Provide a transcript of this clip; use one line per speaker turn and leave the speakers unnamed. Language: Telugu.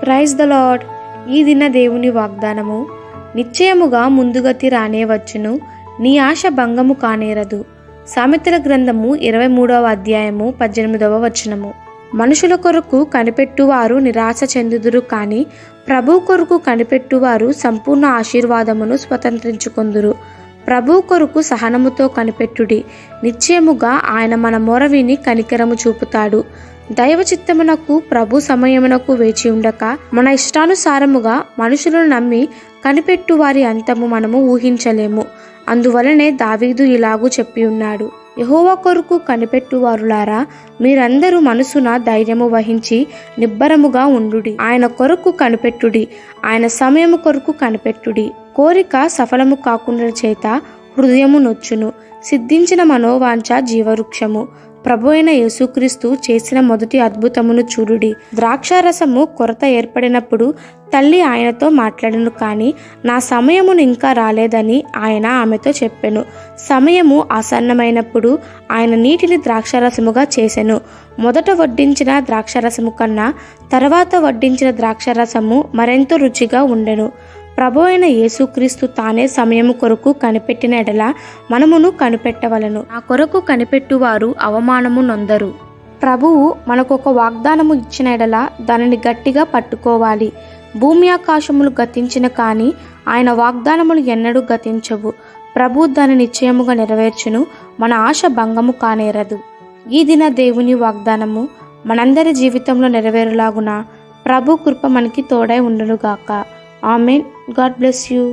Praise the lord. ఈ దిన దేవుని వాగ్దానము, నిశ్చయముగా ముందుగతి రానే వచ్చును, నీ ఆశ భంగము కానేరదు. సామెతల గ్రంథము 23వ అధ్యాయము 18వ వచనము. మనుషుల కొరకు కనిపెట్టువారు నిరాశ చెందుదురు, కానీ ప్రభు కొరకు కనిపెట్టువారు సంపూర్ణ ఆశీర్వాదమును స్వతంత్రించుకొందురు. ప్రభు కొరకు సహనముతో కనిపెట్టుడి, నిశ్చయముగా ఆయన మన మొర విని కనికరము చూపుతాడు. దైవ చిత్తమునకు ప్రభు సమయమునకు వేచి ఉండక మన ఇష్టానుసారముగా మనుషులను నమ్మి కనిపెట్టు వారి అంతము మనము ఊహించలేము. అందువలనే దావీదు ఇలాగూ చెప్పి ఉన్నాడు, యెహోవా కొరకు కనిపెట్టువారులారా, మీరందరూ మనసున ధైర్యము వహించి నిబ్బరముగా ఉండుడి. ఆయన కొరకు కనిపెట్టుడి, ఆయన సమయము కొరకు కనిపెట్టుడి. కోరిక సఫలము కాకుండా చేత హృదయము నొచ్చును, సిద్ధించిన మనోవాంఛ జీవవృక్షము. ప్రభు అయిన యేసుక్రీస్తు చేసిన మొదటి అద్భుతమును చూడుడి. ద్రాక్షారసము కొరత ఏర్పడినప్పుడు తల్లి ఆయనతో మాట్లాడను, కానీ నా సమయమును ఇంకా రాలేదని ఆయన ఆమెతో చెప్పెను. సమయము ఆసన్నమైనప్పుడు ఆయన నీటిని ద్రాక్షారసముగా చేసెను. మొదట వడ్డించిన ద్రాక్షారసము కన్నా తర్వాత వడ్డించిన ద్రాక్షారసము మరెంతో రుచిగా ఉండెను. ప్రభు అయిన యేసుక్రీస్తు తానే సమయము కొరకు కనిపెట్టిన ఎడల మనమును కనిపెట్టవలను. ఆ కొరకు కనిపెట్టువారు అవమానము నొందరు. ప్రభువు మనకొక వాగ్దానము ఇచ్చిన ఎడల దానిని గట్టిగా పట్టుకోవాలి. భూమి ఆకాశములు గతించిన కానీ ఆయన వాగ్దానములు ఎన్నడూ గతించవు. ప్రభు దాని నిశ్చయముగా నెరవేర్చును, మన ఆశ భంగము కానేరదు. ఈ దిన దేవుని వాగ్దానము మనందరి జీవితంలో నెరవేరులాగున ప్రభు కృప మనకి తోడై ఉండునుగాక. ఆమెన్. God bless you.